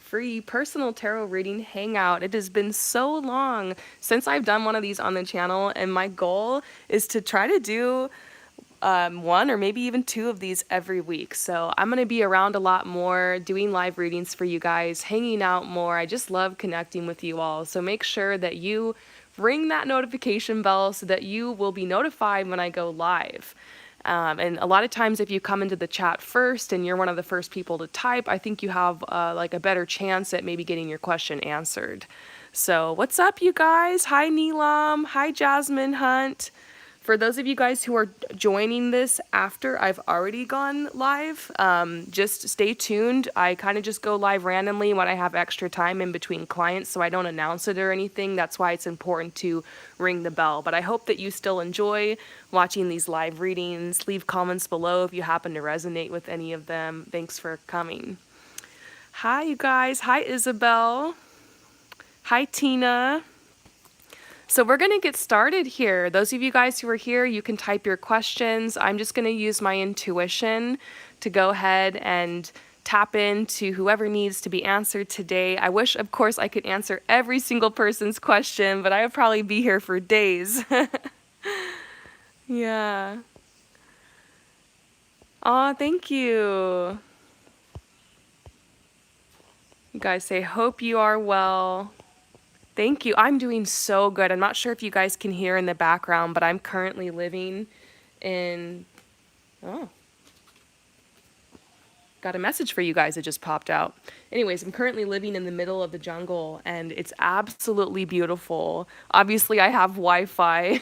free personal tarot reading hangout. It has been so long since I've done one of these on the channel, and my goal is to try to do one or maybe even two of these every week. So I'm going to be around a lot more, doing live readings for you guys, hanging out more. I just love connecting with you all. So make sure that you ring that notification bell so that you will be notified when I go live. And a lot of times if you come into the chat first and you're one of the first people to type, I think you have like a better chance at maybe getting your question answered. So what's up, you guys? Hi, Neelam. Hi, Jasmine Hunt. For those of you guys who are joining this after I've already gone live, just stay tuned. I kind of just go live randomly when I have extra time in between clients, so I don't announce it or anything. That's why it's important to ring the bell. But I hope that you still enjoy watching these live readings. Leave comments below if you happen to resonate with any of them. Thanks for coming. Hi, you guys. Hi, Isabel. Hi, Tina. So we're going to get started here. Those of you guys who are here, you can type your questions. I'm just going to use my intuition to go ahead and tap into whoever needs to be answered today. I wish, of course, I could answer every single person's question, but I would probably be here for days. Yeah. Aw, thank you. You guys say, hope you are well. Thank you. I'm doing so good. I'm not sure if you guys can hear in the background, but I'm currently living in... Oh. Got a message for you guys that just popped out. Anyways, I'm currently living in the middle of the jungle, and it's absolutely beautiful. Obviously, I have Wi-Fi,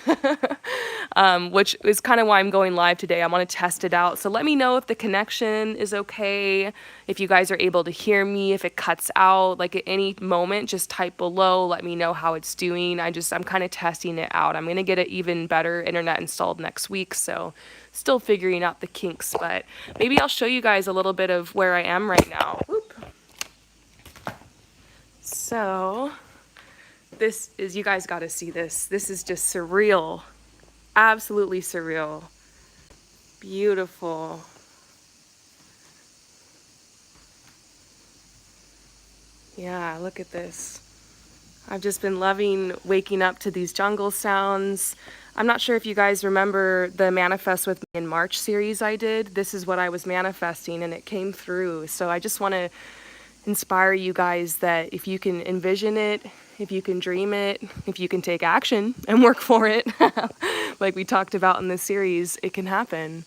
which is kind of why I'm going live today. I want to test it out. So let me know if the connection is okay, if you guys are able to hear me, if it cuts out. Like at any moment, just type below. Let me know how it's doing. I'm kind of testing it out. I'm going to get an even better internet installed next week, so still figuring out the kinks, but maybe I'll show you guys a little bit of where I am right now. Whoop. So this is, you guys got to see this. This is just surreal. Absolutely surreal. Beautiful. Yeah, look at this. I've just been loving waking up to these jungle sounds. I'm not sure if you guys remember the Manifest with Me in March series I did. This is what I was manifesting, and it came through. So I just want to inspire you guys that if you can envision it, if you can dream it, if you can take action and work for it, like we talked about in this series, it can happen.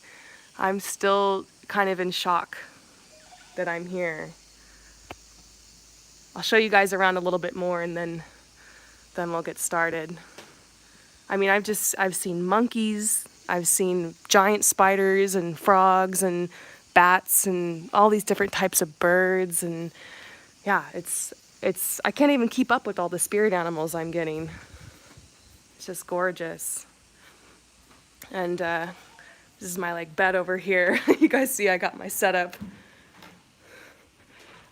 I'm still kind of in shock that I'm here. I'll show you guys around a little bit more, and then we'll get started. I mean, I've seen monkeys, I've seen giant spiders and frogs and bats and all these different types of birds, and yeah, I can't even keep up with all the spirit animals I'm getting. It's just gorgeous. And this is my like bed over here. You guys see I got my setup.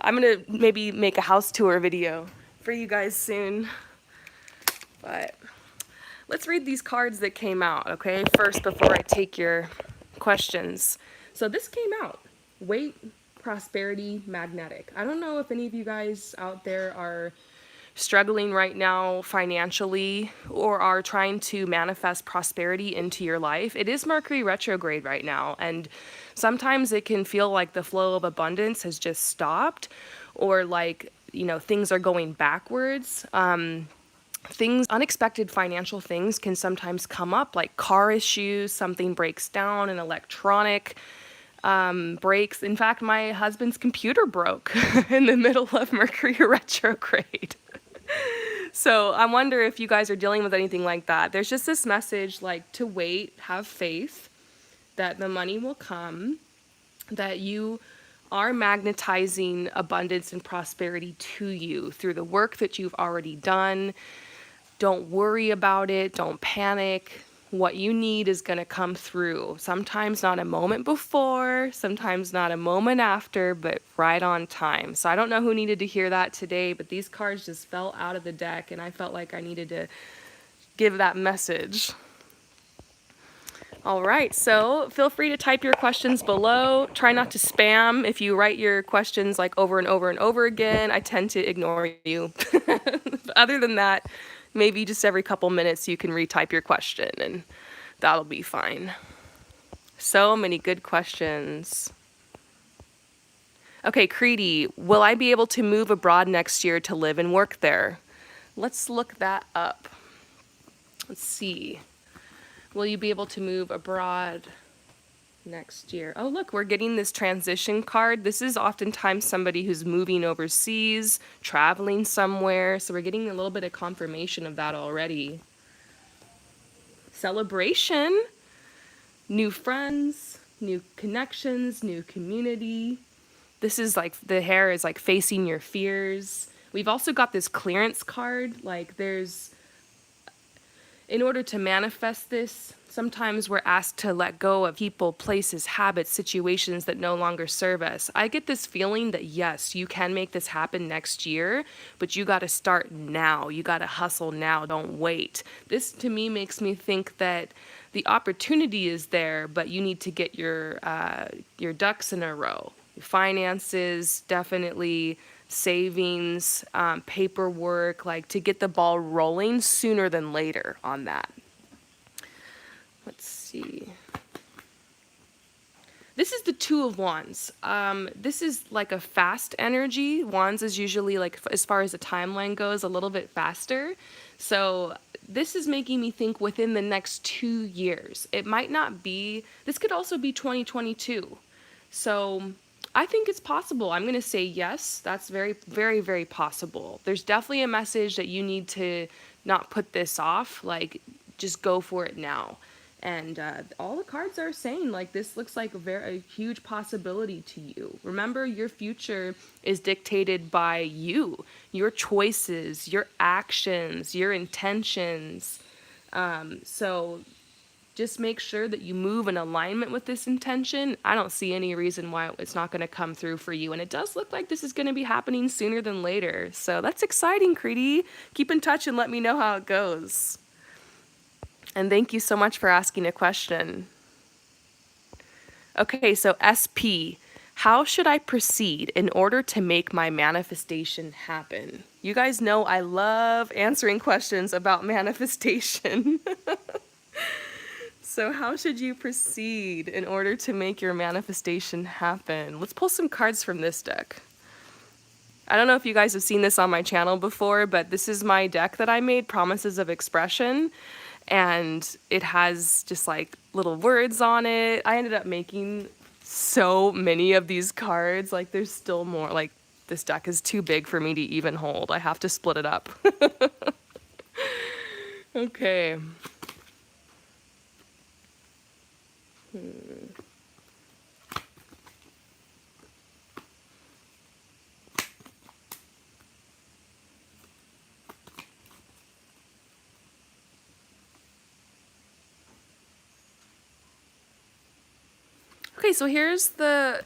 I'm gonna maybe make a house tour video for you guys soon. But let's read these cards that came out, okay? First, before I take your questions. So this came out. Weight, prosperity, magnetic. I don't know if any of you guys out there are struggling right now financially or are trying to manifest prosperity into your life. It is Mercury retrograde right now, and sometimes it can feel like the flow of abundance has just stopped, or like, you know, things are going backwards. Unexpected financial things can sometimes come up, like car issues, something breaks down, an electronic breaks. In fact, my husband's computer broke in the middle of Mercury retrograde. So I wonder if you guys are dealing with anything like that. There's just this message like to wait, have faith that the money will come, that you are magnetizing abundance and prosperity to you through the work that you've already done. Don't worry about it. Don't panic. What you need is going to come through. Sometimes not a moment before, sometimes not a moment after, but right on time. So I don't know who needed to hear that today, but these cards just fell out of the deck, and I felt like I needed to give that message. All right, so feel free to type your questions below. Try not to spam. If you write your questions like over and over and over again, I tend to ignore you. Other than that, maybe just every couple minutes you can retype your question and that'll be fine. So many good questions. Okay, Creedy, will I be able to move abroad next year to live and work there? Let's look that up. Let's see. Will you be able to move abroad next year? Oh, look, we're getting this transition card. This is oftentimes somebody who's moving overseas, traveling somewhere. So we're getting a little bit of confirmation of that already. Celebration, new friends, new connections, new community. This is like, the hair is like facing your fears. We've also got this clearance card. Like there's, in order to manifest this, sometimes we're asked to let go of people, places, habits, situations that no longer serve us. I get this feeling that yes, you can make this happen next year, but you got to start now. You got to hustle now. Don't wait. This to me makes me think that the opportunity is there, but you need to get your ducks in a row. Finances, definitely, savings, paperwork, like to get the ball rolling sooner than later on that. Let's see. This is the Two of Wands. This is like a fast energy. Wands is usually, like, as far as the timeline goes, a little bit faster. So this is making me think within the next 2 years. It might not be, this could also be 2022. So I think it's possible. I'm going to say yes. That's very, very, very possible. There's definitely a message that you need to not put this off. Like, just go for it now. And all the cards are saying, like, this looks like a huge possibility to you. Remember, your future is dictated by you, your choices, your actions, your intentions. So just make sure that you move in alignment with this intention. I don't see any reason why it's not going to come through for you. And it does look like this is going to be happening sooner than later. So that's exciting, Creedy. Keep in touch and let me know how it goes. And thank you so much for asking a question. Okay, so SP, how should I proceed in order to make my manifestation happen? You guys know I love answering questions about manifestation. So how should you proceed in order to make your manifestation happen? Let's pull some cards from this deck. I don't know if you guys have seen this on my channel before, but this is my deck that I made, Promises of Expression. And it has just like little words on it. I ended up making so many of these cards. Like there's still more. Like this deck is too big for me to even hold. I have to split it up. Okay. Okay, so here's the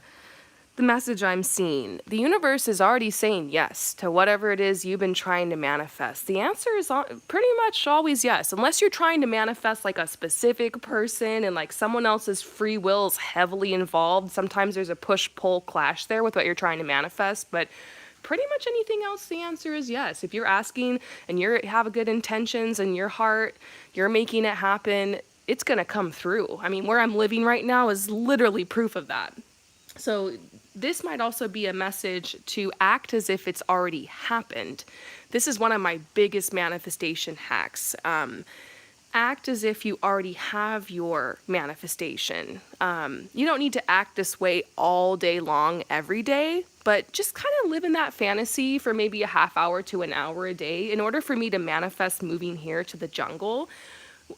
message I'm seeing. The universe is already saying yes to whatever it is you've been trying to manifest. The answer is pretty much always yes, unless you're trying to manifest like a specific person and like someone else's free will is heavily involved. Sometimes there's a push-pull clash there with what you're trying to manifest, but pretty much anything else, the answer is yes. If you're asking and you have good intentions in your heart, you're making it happen, it's going to come through. I mean, where I'm living right now is literally proof of that. So this might also be a message to act as if it's already happened. This is one of my biggest manifestation hacks. Act as if you already have your manifestation. You don't need to act this way all day long, every day, but just kind of live in that fantasy for maybe a half hour to an hour a day. In order for me to manifest moving here to the jungle,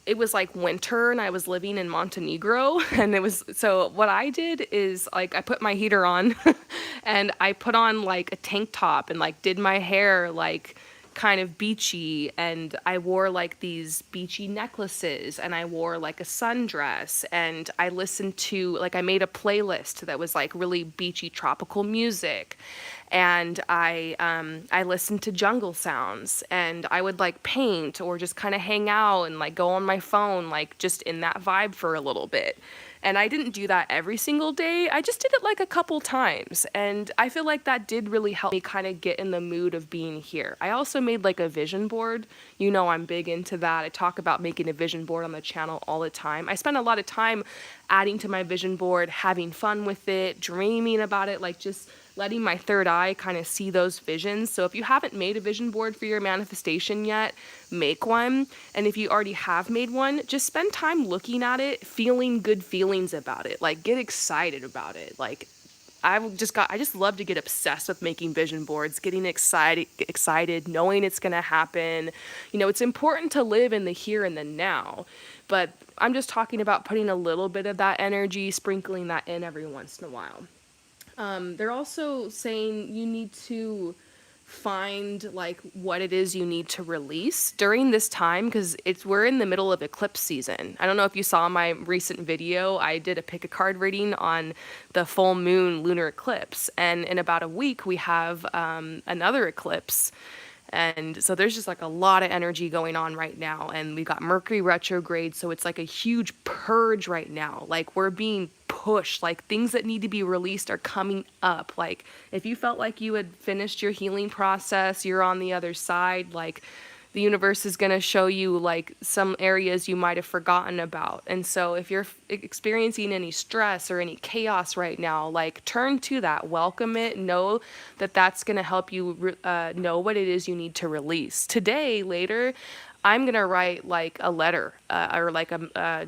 it was like winter and I was living in Montenegro, and so what I did is like I put my heater on and I put on like a tank top and like did my hair like kind of beachy, and I wore like these beachy necklaces, and I wore like a sundress, and I listened to, like, I made a playlist that was like really beachy tropical music, and I listened to jungle sounds, and I would like paint or just kind of hang out and like go on my phone, like just in that vibe for a little bit. And I didn't do that every single day. I just did it like a couple times. And I feel like that did really help me kind of get in the mood of being here. I also made like a vision board. You know, I'm big into that. I talk about making a vision board on the channel all the time. I spend a lot of time adding to my vision board, having fun with it, dreaming about it, like just letting my third eye kind of see those visions. So if you haven't made a vision board for your manifestation yet, make one. And if you already have made one, just spend time looking at it, feeling good feelings about it. Like, get excited about it. Like, I just love to get obsessed with making vision boards, getting excited, knowing it's going to happen. You know, it's important to live in the here and the now, but I'm just talking about putting a little bit of that energy, sprinkling that in every once in a while. They're also saying you need to find like what it is you need to release during this time, because we're in the middle of eclipse season. I don't know if you saw my recent video. I did a pick a card reading on the full moon lunar eclipse, and in about a week we have another eclipse. And so there's just like a lot of energy going on right now, and we've got Mercury retrograde, so it's like a huge purge right now. Like, we're being pushed, like things that need to be released are coming up. Like, if you felt like you had finished your healing process, you're on the other side, like the universe is going to show you like some areas you might have forgotten about. And so if you're experiencing any stress or any chaos right now, like, turn to that, welcome it, know that that's going to help you know what it is you need to release. Today, later, I'm going to write like a letter or like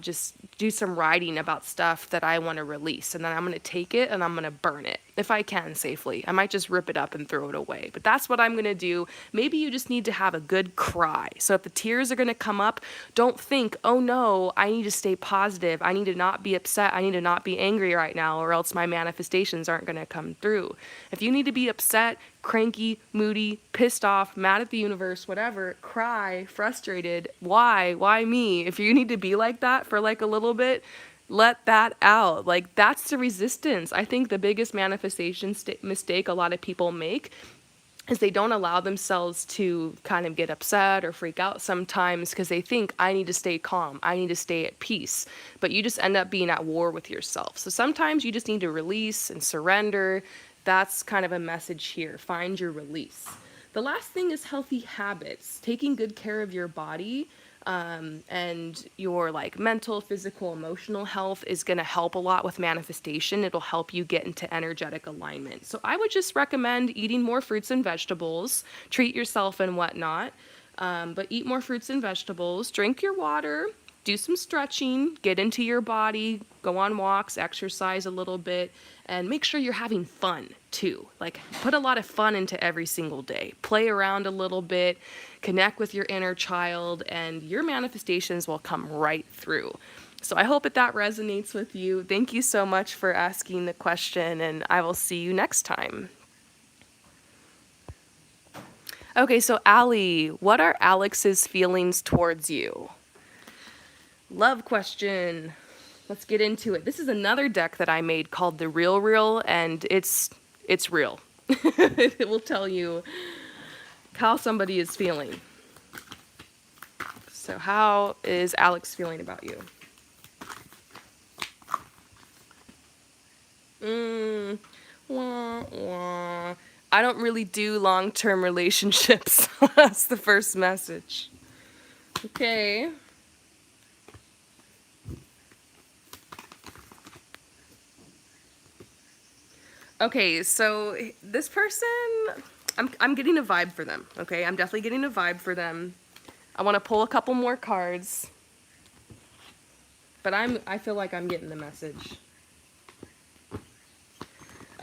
just do some writing about stuff that I want to release. And then I'm going to take it and I'm going to burn it if I can safely. I might just rip it up and throw it away. But that's what I'm going to do. Maybe you just need to have a good cry. So if the tears are going to come up, don't think, oh no, I need to stay positive. I need to not be upset. I need to not be angry right now, or else my manifestations aren't going to come through. If you need to be upset, cranky, moody, pissed off, mad at the universe, whatever, cry, frustrated, why me? If you need to be like that for like a little bit, let that out. Like, that's the resistance. I think the biggest manifestation mistake a lot of people make is they don't allow themselves to kind of get upset or freak out sometimes, because they think, I need to stay calm, I need to stay at peace, but you just end up being at war with yourself. So sometimes you just need to release and surrender. That's kind of a message here. Find your release. The last thing is healthy habits. Taking good care of your body and your like mental, physical, emotional health is going to help a lot with manifestation. It'll help you get into energetic alignment. So I would just recommend eating more fruits and vegetables. Treat yourself and whatnot, but eat more fruits and vegetables. Drink your water. Do some stretching, get into your body, go on walks, exercise a little bit, and make sure you're having fun too. Like, put a lot of fun into every single day. Play around a little bit, connect with your inner child, and your manifestations will come right through. So I hope that resonates with you. Thank you so much for asking the question, and I will see you next time. Okay, so Allie, what are Alex's feelings towards you? Love question. Let's get into it. This is another deck that I made called the Real, and it's real. It will tell you how somebody is feeling. So how is Alex feeling about you? Wah, wah. I don't really do long-term relationships. That's the first message. Okay. Okay, so this person, I'm getting a vibe for them, okay? I'm definitely getting a vibe for them. I want to pull a couple more cards, but I feel like I'm getting the message.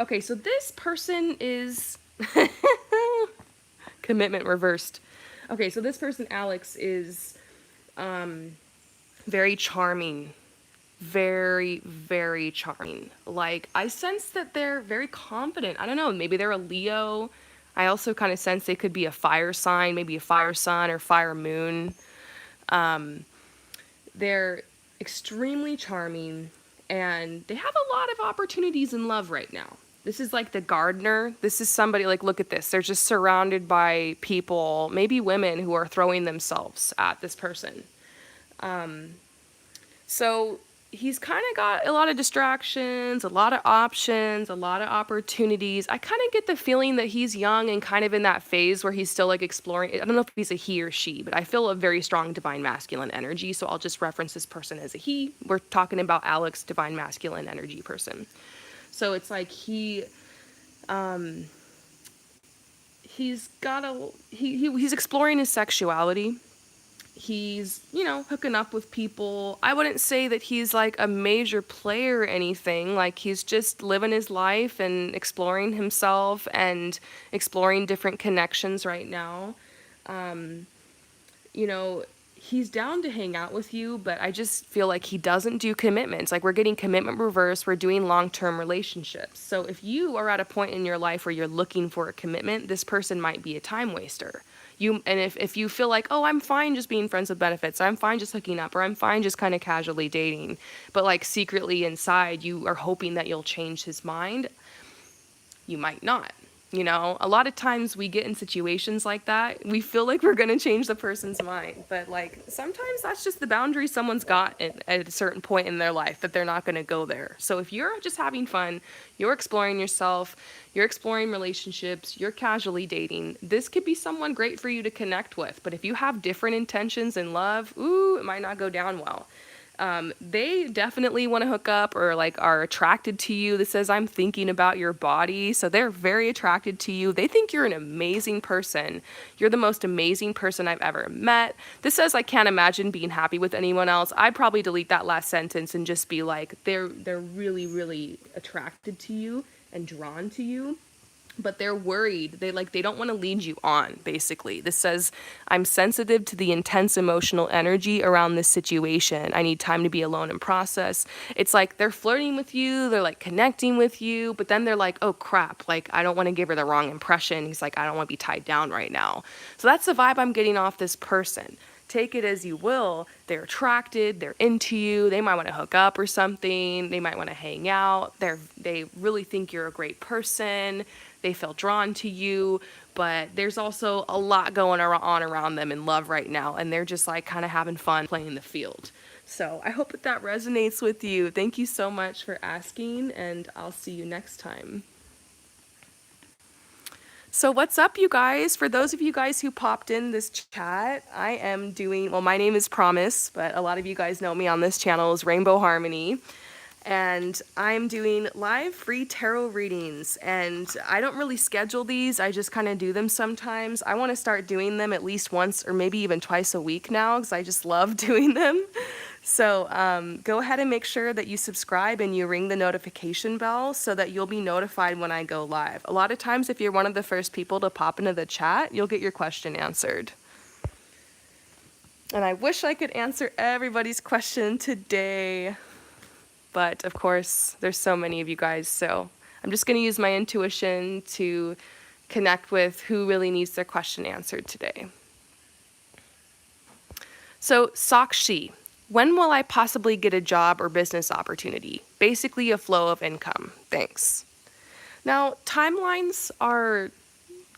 Okay, so this person is commitment reversed. Okay, so this person, Alex, is very charming. Very, very charming. Like, I sense that they're very confident. I don't know, maybe they're a Leo. I also kind of sense they could be a fire sign, maybe a fire sun or fire moon. They're extremely charming, and they have a lot of opportunities in love right now. This is like the gardener. This is somebody, like, look at this. They're just surrounded by people, maybe women, who are throwing themselves at this person. So he's kind of got a lot of distractions, a lot of options, a lot of opportunities. I kind of get the feeling that he's young and kind of in that phase where he's still like exploring. I don't know if he's a he or she, but I feel a very strong divine masculine energy. So I'll just reference this person as a he. We're talking about Alex, divine masculine energy person. So it's like he's exploring his sexuality. He's, hooking up with people. I wouldn't say that he's like a major player or anything. Like, he's just living his life and exploring himself and exploring different connections right now. You know, he's down to hang out with you, but I just feel like he doesn't do commitments. Like, we're getting commitment reverse. We're doing long-term relationships. So if you are at a point in your life where you're looking for a commitment, this person might be a time waster. If you feel like, oh, I'm fine just being friends with benefits, I'm fine just hooking up, or I'm fine just kind of casually dating, but like secretly inside you are hoping that you'll change his mind, you might not. A lot of times we get in situations like that, we feel like we're going to change the person's mind, but like sometimes that's just the boundary someone's got at a certain point in their life, that they're not going to go there. So if you're just having fun, you're exploring yourself, you're exploring relationships, you're casually dating, this could be someone great for you to connect with. But if you have different intentions in love, it might not go down well. They definitely want to hook up, or like are attracted to you. This says, I'm thinking about your body. So they're very attracted to you. They think you're an amazing person. You're the most amazing person I've ever met. This says, I can't imagine being happy with anyone else. I'd probably delete that last sentence and just be like, they're really, really attracted to you and drawn to you. But they're worried. They don't want to lead you on, basically. This says, I'm sensitive to the intense emotional energy around this situation. I need time to be alone and process. It's like they're flirting with you, they're like connecting with you, but then they're like, oh crap, like I don't want to give her the wrong impression. He's like, I don't want to be tied down right now. So that's the vibe I'm getting off this person. Take it as you will. They're attracted, they're into you, they might want to hook up or something, they might want to hang out, they really think you're a great person, they feel drawn to you, but there's also a lot going on around them in love right now, and they're just like kind of having fun playing the field. So I hope that resonates with you. Thank you so much for asking, and I'll see you next time. So what's up, you guys? For those of you guys who popped in this chat, I am doing, well, my name is Promise, but a lot of you guys know me on this channel as Rainbow Harmony. And I'm doing live free tarot readings, and I don't really schedule these. I just kind of do them sometimes. I want to start doing them at least once or maybe even twice a week now, because I just love doing them. So go ahead and make sure that you subscribe and you ring the notification bell so that you'll be notified when I go live. A lot of times, if you're one of the first people to pop into the chat, you'll get your question answered. And I wish I could answer everybody's question today. But of course, there's so many of you guys, so I'm just going to use my intuition to connect with who really needs their question answered today. So, Sakshi, when will I possibly get a job or business opportunity? Basically, a flow of income. Thanks. Now, timelines are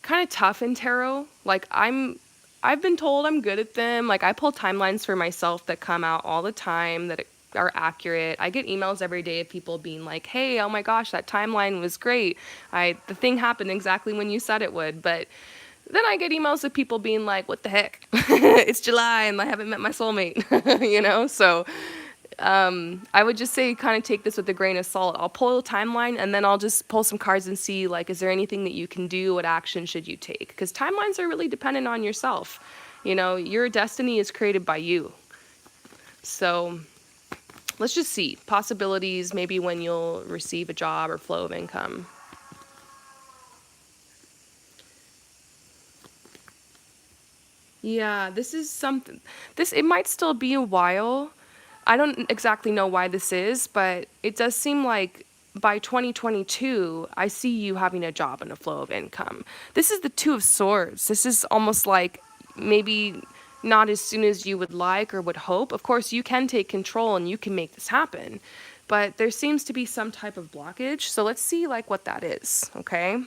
kind of tough in tarot. Like, I've been told I'm good at them. Like, I pull timelines for myself that come out all the time, that are accurate. I get emails every day of people being like, hey, oh my gosh, that timeline was great. The thing happened exactly when you said it would. But then I get emails of people being like, what the heck? It's July and I haven't met my soulmate, So I would just say kind of take this with a grain of salt. I'll pull a timeline and then I'll just pull some cards and see, like, is there anything that you can do? What action should you take? Because timelines are really dependent on yourself. Your destiny is created by you. So let's just see. Possibilities, maybe when you'll receive a job or flow of income. Yeah, this is something. It might still be a while. I don't exactly know why this is, but it does seem like by 2022, I see you having a job and a flow of income. This is the Two of Swords. This is almost like maybe not as soon as you would like or would hope. Of course, you can take control and you can make this happen, but there seems to be some type of blockage. So let's see like what that is, okay?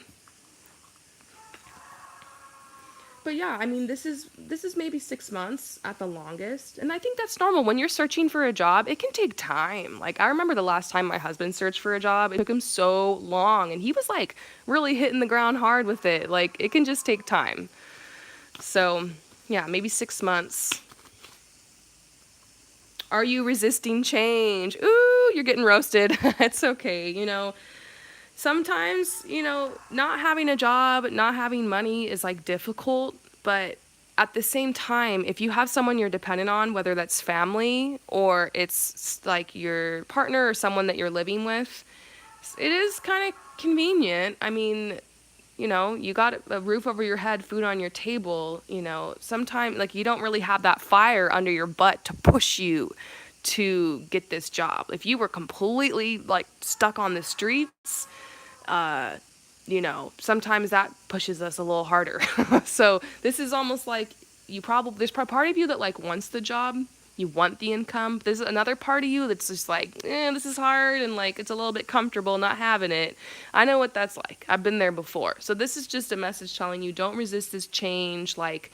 But yeah, I mean, this is maybe 6 months at the longest, and I think that's normal. When you're searching for a job, it can take time. Like, I remember the last time my husband searched for a job, it took him so long, and he was like really hitting the ground hard with it. Like, it can just take time. So yeah, maybe 6 months. Are you resisting change? Ooh, you're getting roasted. It's okay, you know. Sometimes, you know, not having a job, not having money is like difficult, but at the same time, if you have someone you're dependent on, whether that's family or it's like your partner or someone that you're living with, it is kind of convenient. I mean, you know, you got a roof over your head, food on your table, you know, sometimes like you don't really have that fire under your butt to push you to get this job. If you were completely like stuck on the streets, you know, sometimes that pushes us a little harder. So this is almost like there's probably part of you that like wants the job, you want the income. There's another part of you that's just like, this is hard and like it's a little bit comfortable not having it. I know what that's like. I've been there before. So this is just a message telling you don't resist this change. Like,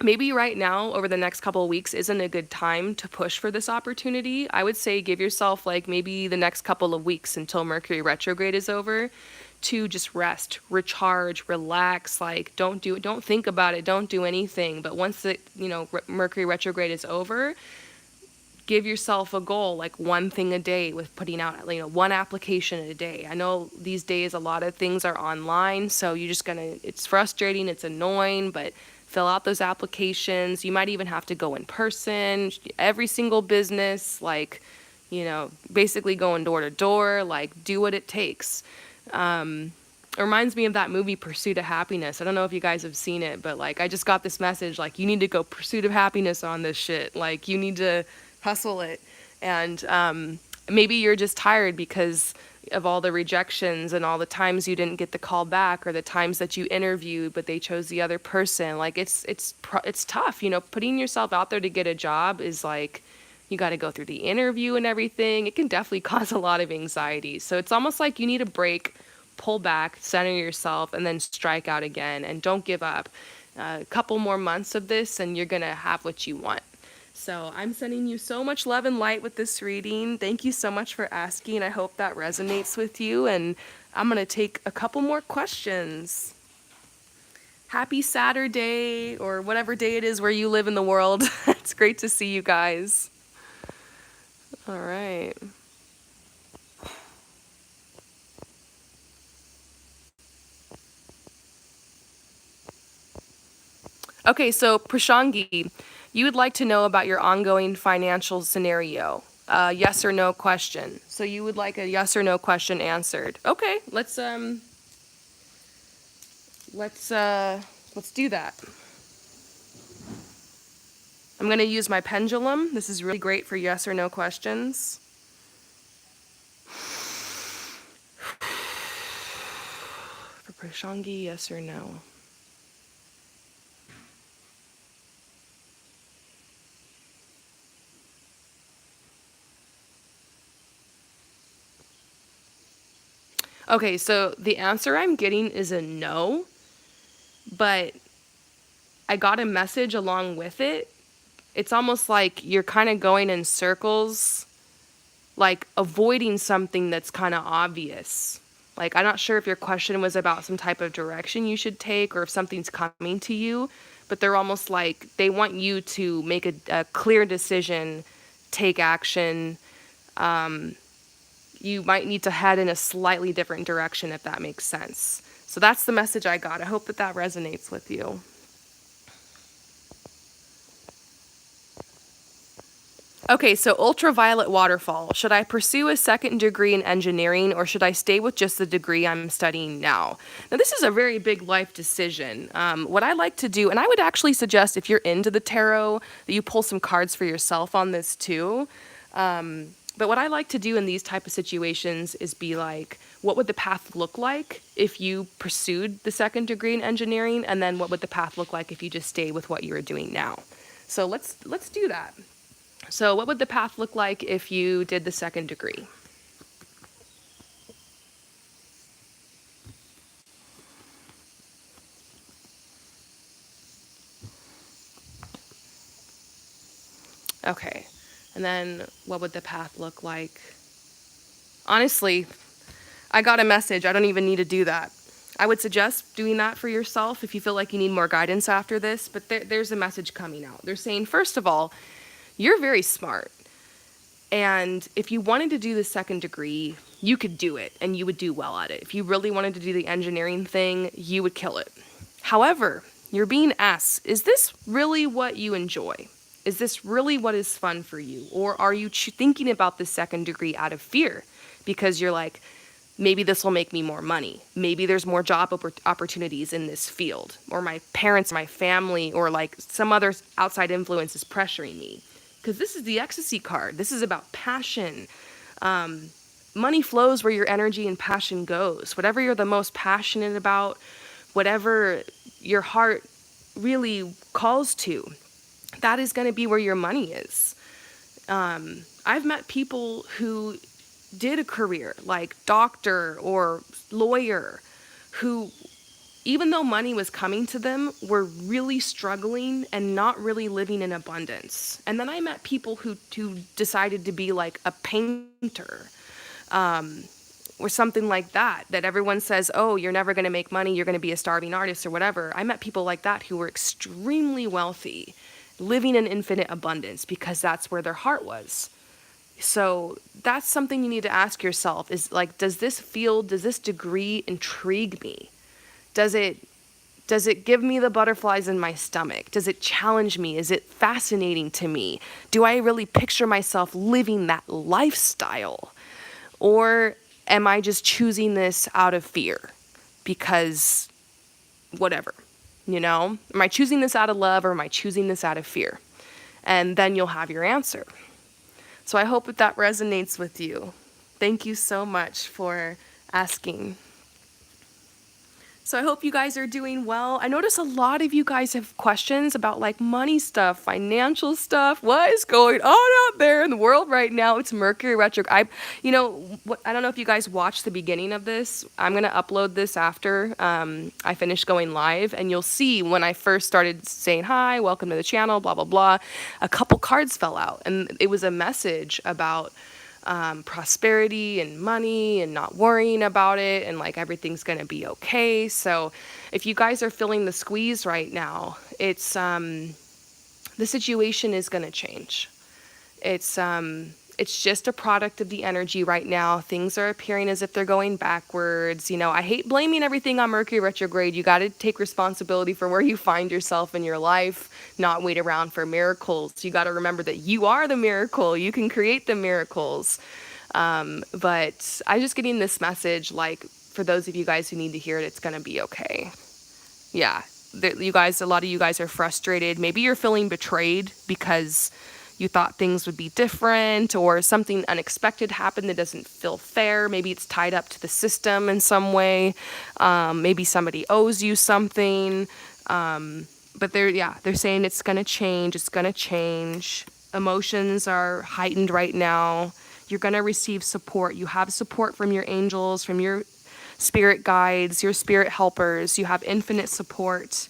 maybe right now over the next couple of weeks isn't a good time to push for this opportunity. I would say give yourself like maybe the next couple of weeks until Mercury retrograde is over to just rest, recharge, relax. Like, don't think about it, don't do anything. But once the, you know, Mercury retrograde is over, give yourself a goal, like one thing a day with putting out, you know, one application a day. I know these days a lot of things are online, so you're just it's frustrating, it's annoying, but fill out those applications. You might even have to go in person, every single business, like, you know, basically going door to door, like do what it takes. It reminds me of that movie Pursuit of Happiness. I don't know if you guys have seen it, but like I just got this message like you need to go Pursuit of Happiness on this shit. Like you need to hustle it. And maybe you're just tired because of all the rejections and all the times you didn't get the call back or the times that you interviewed but they chose the other person. Like it's tough, you know, putting yourself out there to get a job is like you got to go through the interview and everything. It can definitely cause a lot of anxiety. So it's almost like you need a break, pull back, center yourself, and then strike out again. And don't give up. A couple more months of this, and you're going to have what you want. So I'm sending you so much love and light with this reading. Thank you so much for asking. I hope that resonates with you. And I'm going to take a couple more questions. Happy Saturday, or whatever day it is where you live in the world. It's great to see you guys. All right. Okay, so Prashangi, you would like to know about your ongoing financial scenario. Yes or no question. So you would like a yes or no question answered. Okay, let's do that. I'm going to use my pendulum. This is really great for yes or no questions. For Prashangi, yes or no. Okay, so the answer I'm getting is a no, but I got a message along with it. It's almost like you're kind of going in circles, like avoiding something that's kind of obvious. Like, I'm not sure if your question was about some type of direction you should take or if something's coming to you, but they're almost like they want you to make a clear decision, take action. You might need to head in a slightly different direction, if that makes sense. So that's the message I got. I hope that resonates with you. Okay, so ultraviolet waterfall. Should I pursue a second degree in engineering or should I stay with just the degree I'm studying now? Now, this is a very big life decision. What I like to do, and I would actually suggest if you're into the tarot, that you pull some cards for yourself on this too. But what I like to do in these type of situations is be like, what would the path look like if you pursued the second degree in engineering? And then what would the path look like if you just stay with what you are doing now? So let's do that. So what would the path look like if you did the second degree? Okay. And then what would the path look like? Honestly, I got a message. I don't even need to do that. I would suggest doing that for yourself if you feel like you need more guidance after this, but there's a message coming out. They're saying, first of all, you're very smart. And if you wanted to do the second degree, you could do it and you would do well at it. If you really wanted to do the engineering thing, you would kill it. However, you're being asked, is this really what you enjoy? Is this really what is fun for you? Or are you thinking about the second degree out of fear? Because you're like, maybe this will make me more money. Maybe there's more job opportunities in this field. Or my parents, my family, or like some other outside influence is pressuring me. Because this is the ecstasy card. This is about passion. Money flows where your energy and passion goes. Whatever you're the most passionate about, whatever your heart really calls to, that is going to be where your money is. I've met people who did a career like doctor or lawyer who, even though money was coming to them, were really struggling and not really living in abundance. And then I met people who decided to be like a painter, or something like that everyone says, oh, you're never going to make money, you're going to be a starving artist or whatever. I met people like that who were extremely wealthy, living in infinite abundance because that's where their heart was. So that's something you need to ask yourself is like, does this degree intrigue me? Does it give me the butterflies in my stomach? Does it challenge me? Is it fascinating to me? Do I really picture myself living that lifestyle? Or am I just choosing this out of fear? Because whatever, Am I choosing this out of love or am I choosing this out of fear? And then you'll have your answer. So I hope that resonates with you. Thank you so much for asking. So I hope you guys are doing well. I notice a lot of you guys have questions about like money stuff, financial stuff. What is going on out there in the world right now? It's Mercury retrograde. I don't know if you guys watched the beginning of this. I'm going to upload this after I finish going live. And you'll see when I first started saying, hi, welcome to the channel, blah, blah, blah, a couple cards fell out. And it was a message about prosperity and money and not worrying about it and like everything's gonna be okay. So if you guys are feeling the squeeze right now, it's the situation is gonna change. It's just a product of the energy right now. Things are appearing as if they're going backwards. I hate blaming everything on Mercury retrograde. You got to take responsibility for where you find yourself in your life, not wait around for miracles. You got to remember that you are the miracle. You can create the miracles. But I'm just getting this message, like, for those of you guys who need to hear it, it's going to be okay. Yeah, a lot of you guys are frustrated. Maybe you're feeling betrayed because you thought things would be different or something unexpected happened that doesn't feel fair. Maybe it's tied up to the system in some way. Maybe somebody owes you something. But they're saying it's going to change. It's going to change. Emotions are heightened right now. You're going to receive support. You have support from your angels, from your spirit guides, your spirit helpers. You have infinite support.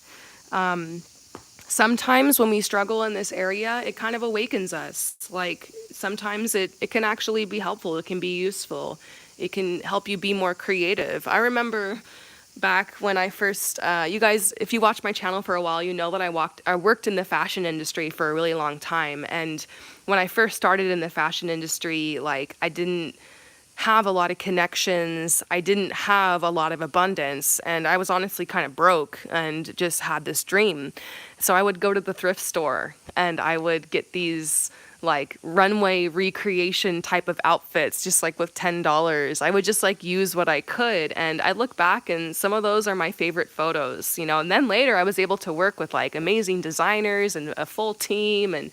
Sometimes when we struggle in this area, it kind of awakens us. Like sometimes it can actually be helpful. It can be useful. It can help you be more creative. I remember back when I first, you guys, if you watch my channel for a while, you know that I worked in the fashion industry for a really long time. And when I first started in the fashion industry, like I didn't have a lot of connections. I didn't have a lot of abundance, and I was honestly kind of broke and just had this dream. So I would go to the thrift store and I would get these like runway recreation type of outfits, just like with $10. I would just like use what I could. And I look back and some of those are my favorite photos, and then later I was able to work with like amazing designers and a full team, and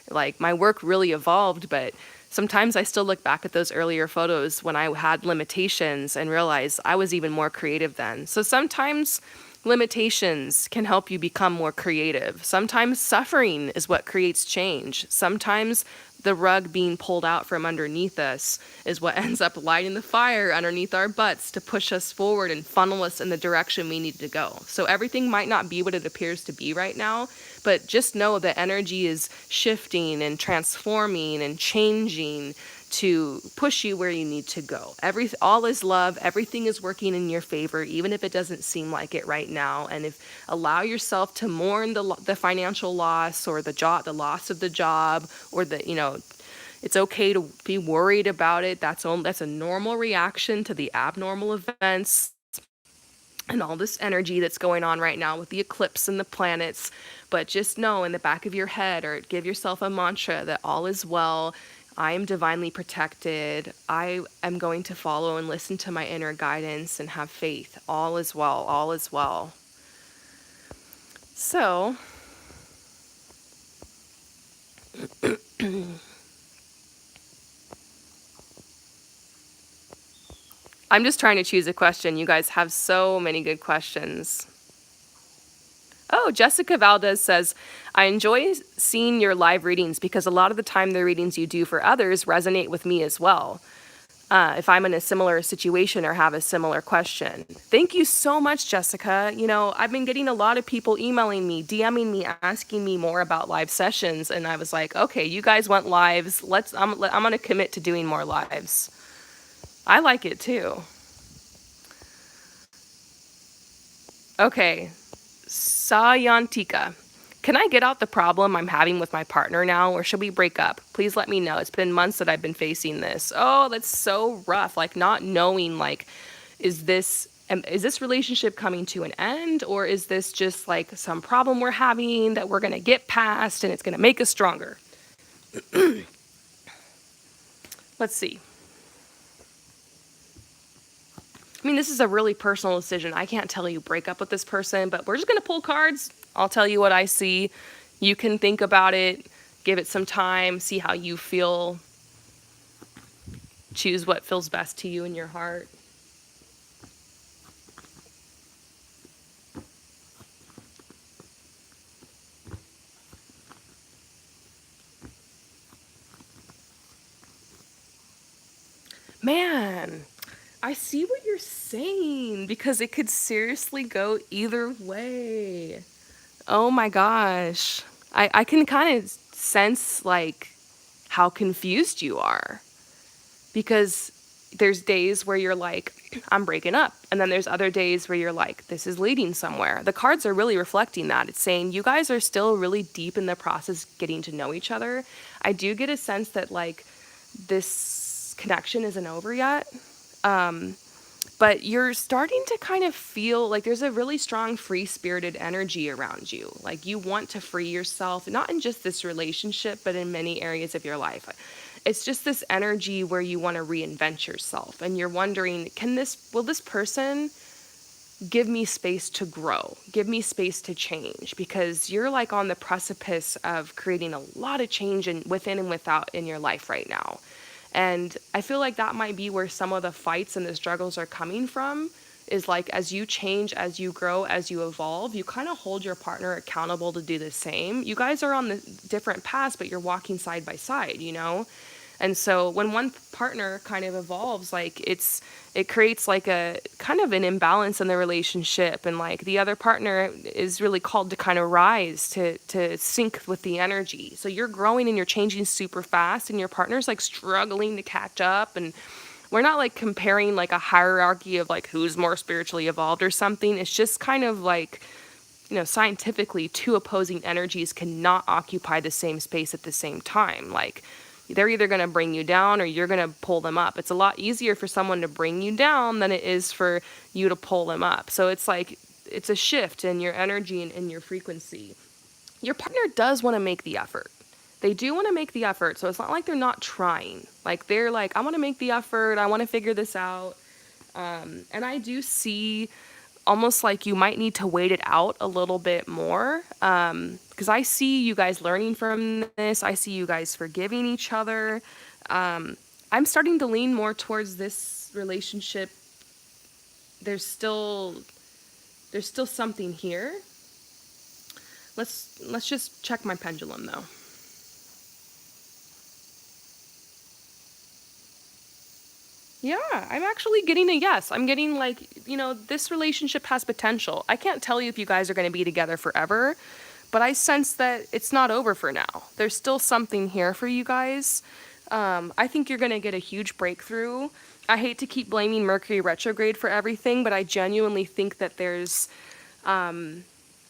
like my work really evolved. But Sometimes I still look back at those earlier photos when I had limitations and realize I was even more creative then. So sometimes limitations can help you become more creative. Sometimes suffering is what creates change. Sometimes the rug being pulled out from underneath us is what ends up lighting the fire underneath our butts to push us forward and funnel us in the direction we need to go. So everything might not be what it appears to be right now, but just know that energy is shifting and transforming and changing to push you where you need to go. All is love. Everything is working in your favor, even if it doesn't seem like it right now. And if allow yourself to mourn the financial loss or the loss of the job, or it's okay to be worried about it. That's a normal reaction to the abnormal events and all this energy that's going on right now with the eclipse and the planets. But just know in the back of your head, or give yourself a mantra, that all is well. I am divinely protected. I am going to follow and listen to my inner guidance and have faith. All is well. All is well. So, I'm just trying to choose a question. You guys have so many good questions. Oh, Jessica Valdez says, I enjoy seeing your live readings because a lot of the time the readings you do for others resonate with me as well. If I'm in a similar situation or have a similar question. Thank you so much, Jessica. I've been getting a lot of people emailing me, DMing me, asking me more about live sessions. And I was like, okay, you guys want lives. I'm going to commit to doing more lives. I like it too. Okay. Sayantika, can I get out the problem I'm having with my partner now, or should we break up? Please let me know. It's been months that I've been facing this. Oh, that's so rough. Like, not knowing, like, is this relationship coming to an end, or is this just like some problem we're having that we're going to get past and it's going to make us stronger? Let's see. I mean, this is a really personal decision. I can't tell you break up with this person, but we're just going to pull cards. I'll tell you what I see. You can think about it, give it some time, see how you feel. Choose what feels best to you in your heart. Man, I see what you're saying, because it could seriously go either way. Oh my gosh. I can kind of sense, like, how confused you are. Because there's days where you're like, I'm breaking up. And then there's other days where you're like, this is leading somewhere. The cards are really reflecting that. It's saying you guys are still really deep in the process getting to know each other. I do get a sense that, like, this connection isn't over yet. But you're starting to kind of feel like there's a really strong free-spirited energy around you. Like, you want to free yourself, not in just this relationship, but in many areas of your life. It's just this energy where you want to reinvent yourself, and you're wondering, will this person give me space to grow, give me space to change? Because you're like on the precipice of creating a lot of change within and without in your life right now. And I feel like that might be where some of the fights and the struggles are coming from, is like, as you change, as you grow, as you evolve, you kind of hold your partner accountable to do the same. You guys are on the different paths, but you're walking side by side, And so when one partner kind of evolves, like, it creates like a kind of an imbalance in the relationship, and like the other partner is really called to kind of rise to sync with the energy. So you're growing and you're changing super fast, and your partner's like struggling to catch up. And we're not like comparing like a hierarchy of like who's more spiritually evolved or something. It's just kind of like, scientifically, two opposing energies cannot occupy the same space at the same time. Like, they're either going to bring you down or you're going to pull them up. It's a lot easier for someone to bring you down than it is for you to pull them up. So it's like, it's a shift in your energy and in your frequency. Your partner does want to make the effort. They do want to make the effort. So it's not like they're not trying. Like, they're like, I want to make the effort. I want to figure this out. And I do see almost like you might need to wait it out a little bit more, because I see you guys learning from this. I see you guys forgiving each other. I'm starting to lean more towards this relationship. There's still something here. Let's just check my pendulum though. Yeah, I'm actually getting a yes. I'm getting like, this relationship has potential. I can't tell you if you guys are going to be together forever, but I sense that it's not over for now. There's still something here for you guys. I think you're going to get a huge breakthrough. I hate to keep blaming Mercury retrograde for everything, but I genuinely think that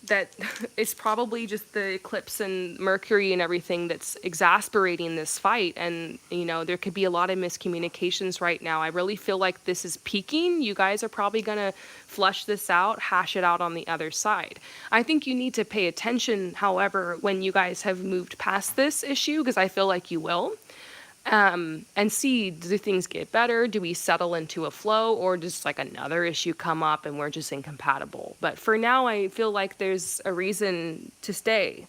that it's probably just the eclipse and Mercury and everything that's exasperating this fight. And, there could be a lot of miscommunications right now. I really feel like this is peaking. You guys are probably going to flush this out, hash it out on the other side. I think you need to pay attention, however, when you guys have moved past this issue, because I feel like you will. And see, do things get better? Do we settle into a flow, or does like another issue come up and we're just incompatible? But for now, I feel like there's a reason to stay,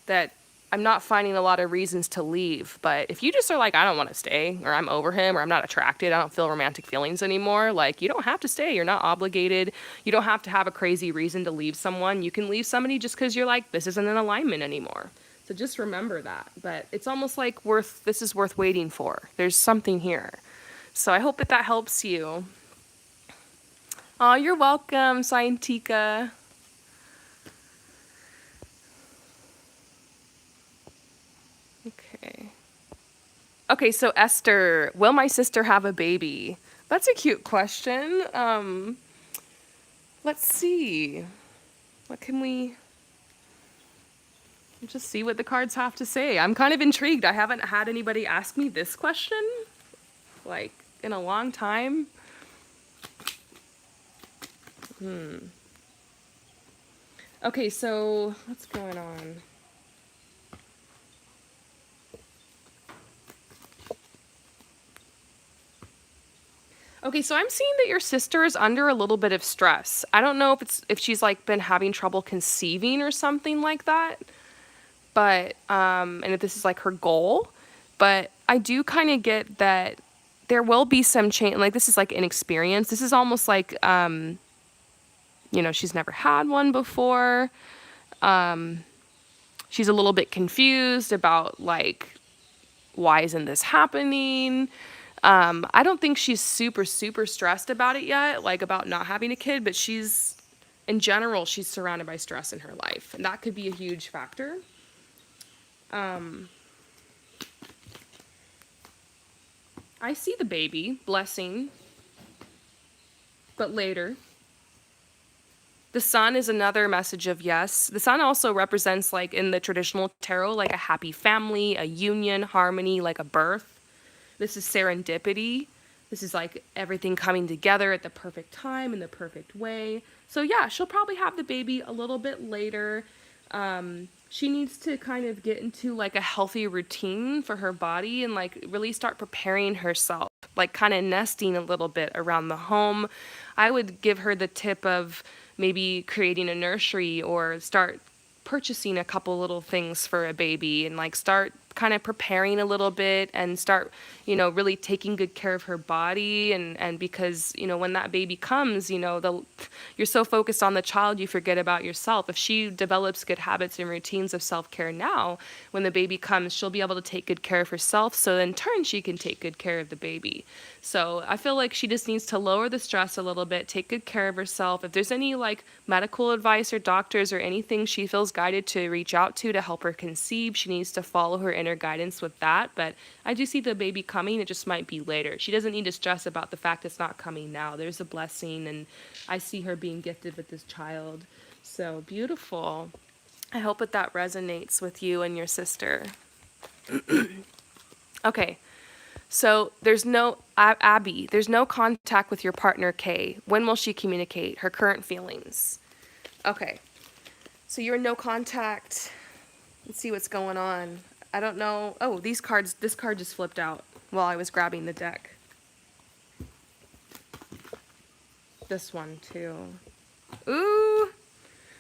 that I'm not finding a lot of reasons to leave. But if you just are like, I don't want to stay, or I'm over him, or I'm not attracted, I don't feel romantic feelings anymore, like, you don't have to stay. You're not obligated. You don't have to have a crazy reason to leave someone. You can leave somebody just because you're like, this isn't in alignment anymore. So just remember that. But it's almost like this is worth waiting for. There's something here. So I hope that helps you. Oh, you're welcome, Scientica. Okay. Okay, so Esther, will my sister have a baby? That's a cute question. Let's see. What can we... just see what the cards have to say. I'm kind of intrigued. I haven't had anybody ask me this question, like, in a long time. Okay, so what's going on? Okay, so I'm seeing that your sister is under a little bit of stress. I don't know if she's like been having trouble conceiving or something like that. But, and if this is like her goal, but I do kind of get that there will be some change. Like, this is like inexperience. This is almost like, she's never had one before. She's a little bit confused about like, why isn't this happening? I don't think she's super, super stressed about it yet, like about not having a kid, but in general, she's surrounded by stress in her life. And that could be a huge factor. I see the baby, blessing, but later. The sun is another message of yes. The sun also represents, like in the traditional tarot, like a happy family, a union, harmony, like a birth. This is serendipity. This is like everything coming together at the perfect time in the perfect way. So yeah, she'll probably have the baby a little bit later. She needs to kind of get into like a healthy routine for her body and like really start preparing herself, like kind of nesting a little bit around the home. I would give her the tip of maybe creating a nursery or start purchasing a couple little things for a baby and like start kind of preparing a little bit and start, really taking good care of her body. And because, when that baby comes, you're so focused on the child, you forget about yourself. If she develops good habits and routines of self-care now, when the baby comes, she'll be able to take good care of herself. So in turn, she can take good care of the baby. So I feel like she just needs to lower the stress a little bit, take good care of herself. If there's any like medical advice or doctors or anything she feels guided to reach out to help her conceive, she needs to follow her inner guidance with that. But I do see the baby coming. It just might be later. She doesn't need to stress about the fact it's not coming now. There's a blessing, and I see her being gifted with this child. So beautiful. I hope that resonates with you and your sister. Okay. So there's no, Abby, there's no contact with your partner, Kay. When will she communicate her current feelings? Okay. So you're in no contact. Let's see what's going on. I don't know. Oh, this card just flipped out while I was grabbing the deck. This one too. Ooh.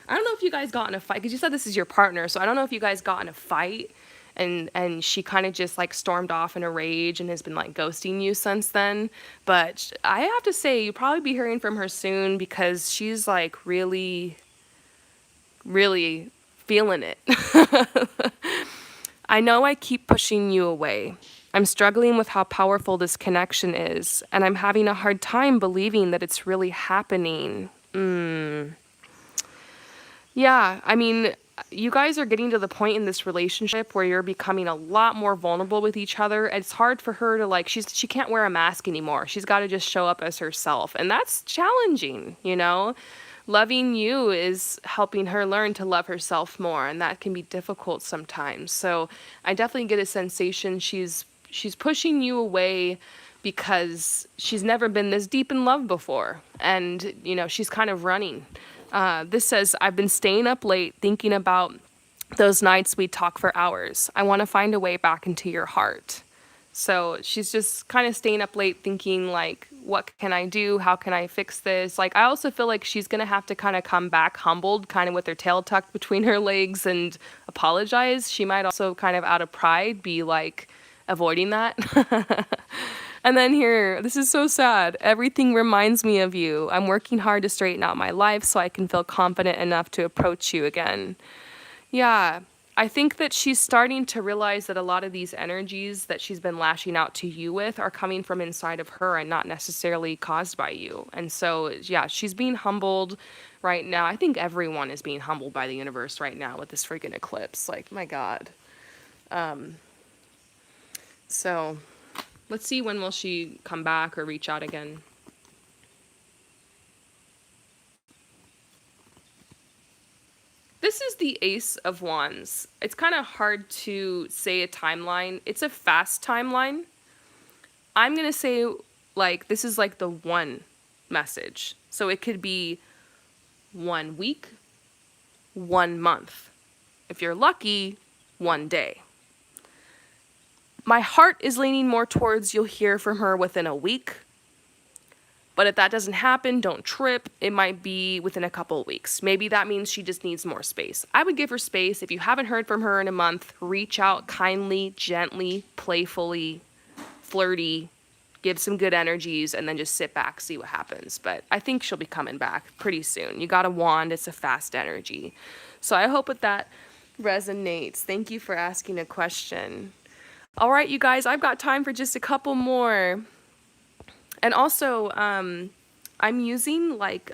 I don't know if you guys got in a fight, because you said this is your partner, so I don't know if you guys got in a fight and she kind of just like stormed off in a rage and has been like ghosting you since then. But I have to say, you'll probably be hearing from her soon because she's like really, really feeling it. I know I keep pushing you away. I'm struggling with how powerful this connection is, and I'm having a hard time believing that it's really happening. Yeah, I mean, you guys are getting to the point in this relationship where you're becoming a lot more vulnerable with each other. It's hard for her to like she can't wear a mask anymore. She's got to just show up as herself, and that's challenging, you know? Loving you is helping her learn to love herself more, and that can be difficult sometimes. So, I definitely get a sensation she's pushing you away because she's never been this deep in love before, and you know, she's kind of running. This says, I've been staying up late thinking about those nights we talk for hours. I want to find a way back into your heart. So she's just kind of staying up late thinking, like, what can I do? How can I fix this? Like, I also feel like she's going to have to kind of come back humbled, kind of with her tail tucked between her legs and apologize. She might also kind of out of pride be like avoiding that. And then here, this is so sad. Everything reminds me of you. I'm working hard to straighten out my life so I can feel confident enough to approach you again. Yeah, I think that she's starting to realize that a lot of these energies that she's been lashing out to you with are coming from inside of her and not necessarily caused by you. And so, yeah, she's being humbled right now. I think everyone is being humbled by the universe right now with this freaking eclipse. Like, my God. So let's see, when will she come back or reach out again? This is the Ace of Wands. It's kind of hard to say a timeline. It's a fast timeline. I'm going to say, like, this is like the one message. So it could be 1 week, 1 month. If you're lucky, 1 day. My heart is leaning more towards you'll hear from her within a week. But if that doesn't happen, don't trip. It might be within a couple of weeks. Maybe that means she just needs more space. I would give her space. If you haven't heard from her in a month, reach out kindly, gently, playfully, flirty, give some good energies, and then just sit back, see what happens. But I think she'll be coming back pretty soon. You got a wand. It's a fast energy. So I hope that resonates. Thank you for asking a question. All right, you guys, I've got time for just a couple more. And also, I'm using like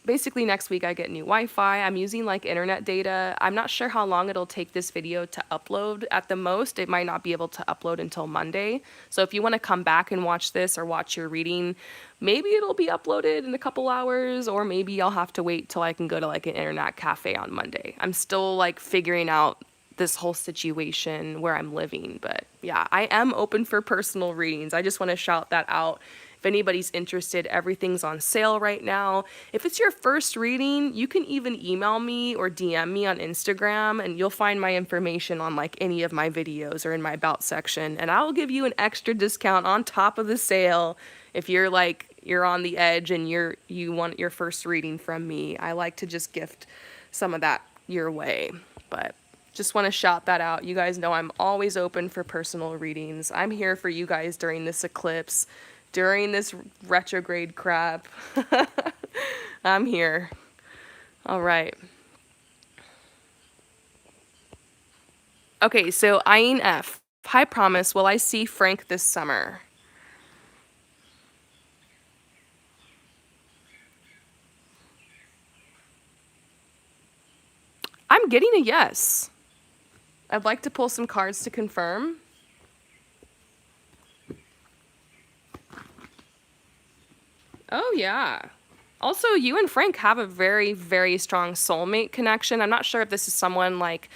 basically next week I get new Wi-Fi. I'm using like internet data. I'm not sure how long it'll take this video to upload. At the most, it might not be able to upload until Monday. So if you want to come back and watch this or watch your reading, maybe it'll be uploaded in a couple hours, or maybe I'll have to wait till I can go to like an internet cafe on Monday. I'm still like figuring out this whole situation where I'm living. But yeah, I am open for personal readings. I just want to shout that out. If anybody's interested, everything's on sale right now. If it's your first reading, you can even email me or DM me on Instagram, and you'll find my information on like any of my videos or in my about section. And I will give you an extra discount on top of the sale if you're on the edge and you want your first reading from me. I like to just gift some of that your way. But just want to shout that out. You guys know I'm always open for personal readings. I'm here for you guys during this eclipse, during this retrograde crap. I'm here. All right. Okay, so Ayin F. Hi, promise. Will I see Frank this summer? I'm getting a yes. I'd like to pull some cards to confirm. Oh, yeah. Also, you and Frank have a very, very strong soulmate connection. I'm not sure if this is someone like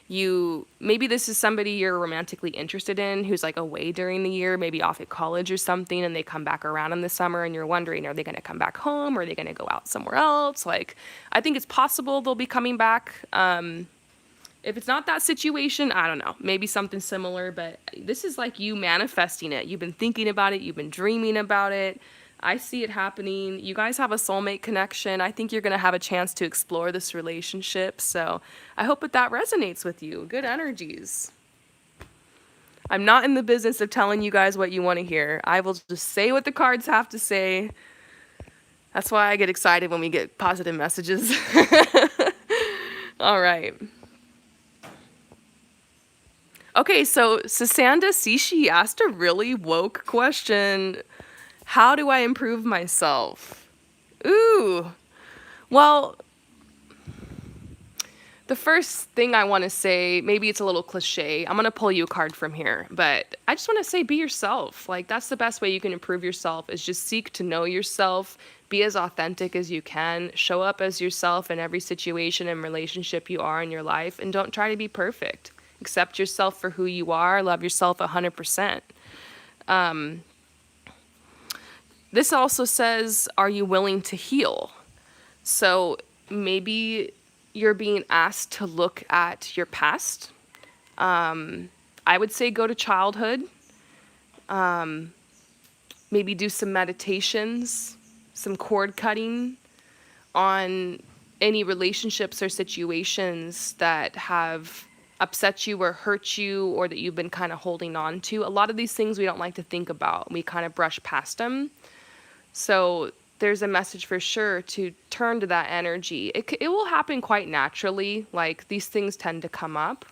maybe this is somebody you're romantically interested in who's like away during the year, maybe off at college or something, and they come back around in the summer and you're wondering, are they going to come back home? Or are they going to go out somewhere else? Like, I think it's possible they'll be coming back. If it's not that situation, I don't know, maybe something similar, but this is like you manifesting it. You've been thinking about it. You've been dreaming about it. I see it happening. You guys have a soulmate connection. I think you're going to have a chance to explore this relationship. So I hope that resonates with you. Good energies. I'm not in the business of telling you guys what you want to hear. I will just say what the cards have to say. That's why I get excited when we get positive messages. All right. Okay, so Sasanda Sishi asked a really woke question. How do I improve myself? Ooh. Well, the first thing I want to say, maybe it's a little cliche. I'm going to pull you a card from here, but I just want to say be yourself. Like, that's the best way you can improve yourself, is just seek to know yourself, be as authentic as you can, show up as yourself in every situation and relationship you are in your life, and don't try to be perfect. Accept yourself for who you are, love yourself 100%. This also says, are you willing to heal? So maybe you're being asked to look at your past. I would say go to childhood. Maybe do some meditations, some cord cutting on any relationships or situations that have upset you or hurt you, or that you've been kind of holding on to. A lot of these things we don't like to think about. We kind of brush past them. So there's a message for sure to turn to that energy. It will happen quite naturally. Like, these things tend to come up.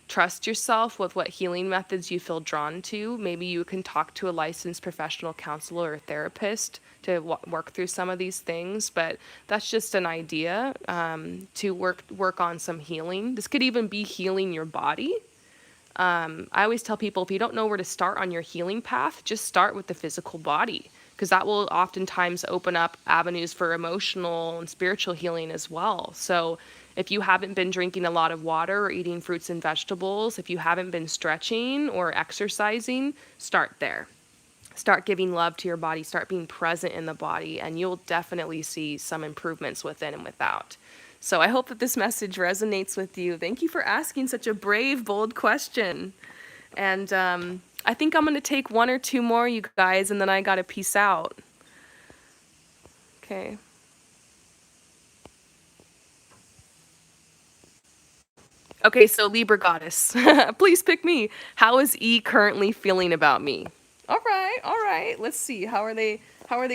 Trust yourself with what healing methods you feel drawn to. Maybe you can talk to a licensed professional counselor or therapist to work through some of these things. But that's just an idea to work on some healing. This could even be healing your body. I always tell people, if you don't know where to start on your healing path, just start with the physical body, because that will oftentimes open up avenues for emotional and spiritual healing as well. So if you haven't been drinking a lot of water or eating fruits and vegetables, if you haven't been stretching or exercising, start there. Start giving love to your body, start being present in the body, and you'll definitely see some improvements within and without. So I hope that this message resonates with you. Thank you for asking such a brave, bold question. And I think I'm going to take one or two more, you guys, and then I got to peace out. Okay. Okay, so Libra Goddess, please pick me. How is E currently feeling about me? All right. Let's see. How are they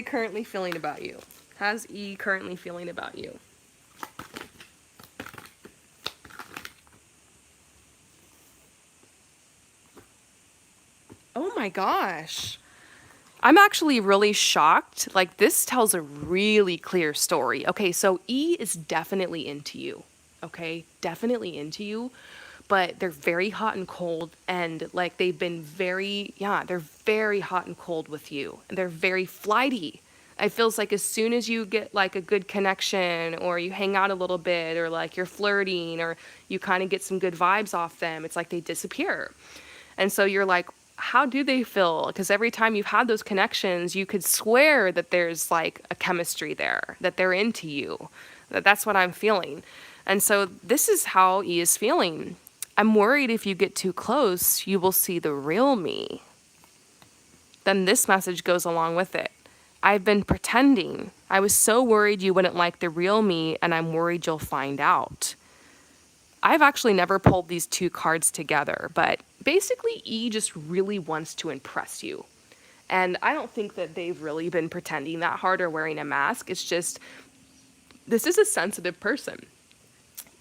currently feeling about you? How's E currently feeling about you? Oh my gosh. I'm actually really shocked. Like, this tells a really clear story. Okay, so E is definitely into you. Okay, definitely into you. But they're very hot and cold, and like they've been they're very hot and cold with you. And they're very flighty. It feels like as soon as you get like a good connection, or you hang out a little bit, or like you're flirting, or you kind of get some good vibes off them, it's like they disappear. And so you're like, how do they feel? Because every time you've had those connections, you could swear that there's like a chemistry there, that they're into you. That's what I'm feeling. And so this is how E is feeling. I'm worried if you get too close, you will see the real me. Then this message goes along with it. I've been pretending. I was so worried you wouldn't like the real me, and I'm worried you'll find out. I've actually never pulled these two cards together, but basically E just really wants to impress you. And I don't think that they've really been pretending that hard or wearing a mask. It's just, this is a sensitive person.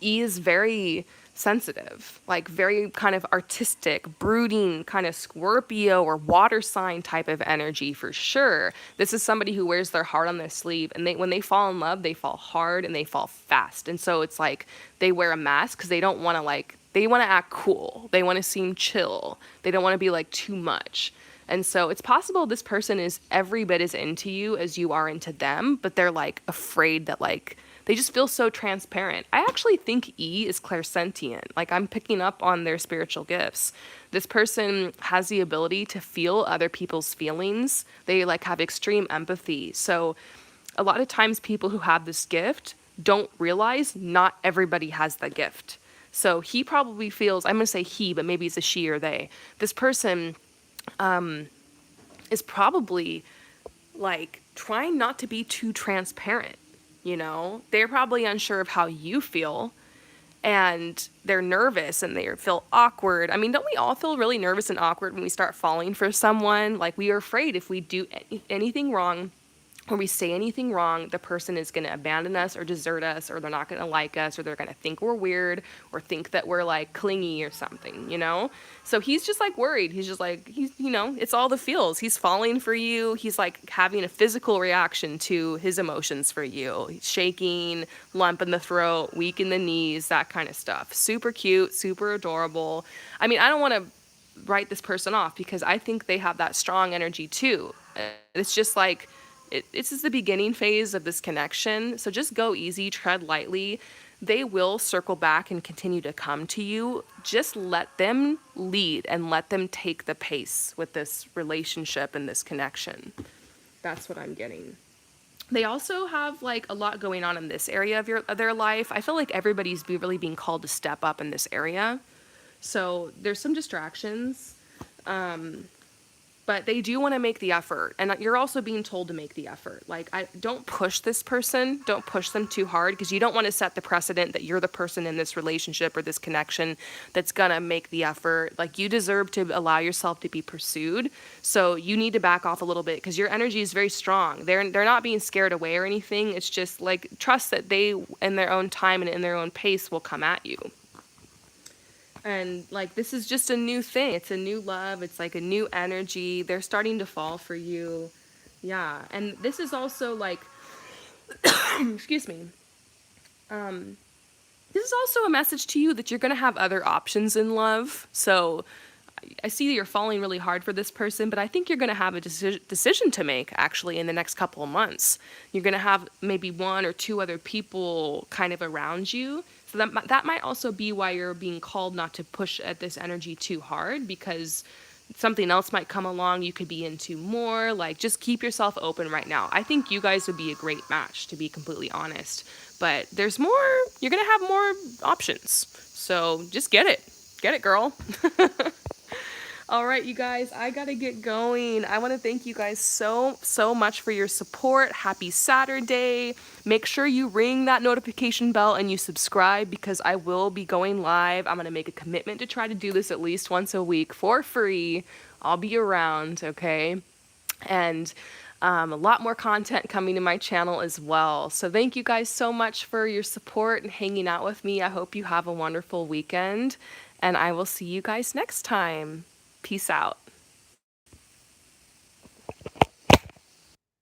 E is very sensitive, like very kind of artistic, brooding, kind of Scorpio or water sign type of energy for sure. This is somebody who wears their heart on their sleeve, and when they fall in love, they fall hard and they fall fast. And so it's like they wear a mask because they don't want to they want to act cool. They want to seem chill. They don't want to be like too much. And so it's possible this person is every bit as into you as you are into them, but they're like afraid that they just feel so transparent. I actually think E is clairsentient. Like, I'm picking up on their spiritual gifts. This person has the ability to feel other people's feelings. They have extreme empathy. So a lot of times people who have this gift don't realize not everybody has that gift. So he probably feels, I'm going to say he, but maybe it's a she or they. This person is probably trying not to be too transparent, you know? They're probably unsure of how you feel, and they're nervous and they feel awkward. I mean, don't we all feel really nervous and awkward when we start falling for someone? Like, we are afraid if we do anything wrong or we say anything wrong, the person is going to abandon us or desert us, or they're not going to like us, or they're going to think we're weird or think that we're like clingy or something, you know? So he's just like worried. He's just like, it's all the feels. He's falling for you. He's like having a physical reaction to his emotions for you. He's shaking, lump in the throat, weak in the knees, that kind of stuff. Super cute, super adorable. I mean, I don't want to write this person off because I think they have that strong energy too. It's just like, this is the beginning phase of this connection, so just go easy, tread lightly. They will circle back and continue to come to you. Just let them lead and let them take the pace with this relationship and this connection. That's what I'm getting. They also have like a lot going on in this area of their life. I feel like everybody's really being called to step up in this area. So there's some distractions. But they do want to make the effort, and you're also being told to make the effort. Like, don't push this person, don't push them too hard, because you don't want to set the precedent that you're the person in this relationship or this connection that's gonna make the effort. Like, you deserve to allow yourself to be pursued, so you need to back off a little bit, because your energy is very strong. They're not being scared away or anything. It's just like, trust that they, in their own time and in their own pace, will come at you. And like, this is just a new thing. It's a new love. It's like a new energy. They're starting to fall for you. Yeah. And this is also like, excuse me. This is also a message to you that you're going to have other options in love. So I see that you're falling really hard for this person, but I think you're going to have a decision to make actually in the next couple of months. You're going to have maybe one or two other people kind of around you. So that might also be why you're being called not to push at this energy too hard, because something else might come along you could be into more. Like, just keep yourself open right now. I think you guys would be a great match, to be completely honest. But there's more, you're going to have more options. So just get it. Get it, girl. All right, you guys, I gotta get going. I want to thank you guys so much for your support. Happy Saturday. Make sure you ring that notification bell and you subscribe, because I will be going live. I'm gonna make a commitment to try to do this at least once a week for free. I'll be around, okay? And a lot more content coming to my channel as well. So thank you guys so much for your support and hanging out with me. I hope you have a wonderful weekend, and I will see you guys next time. Peace out.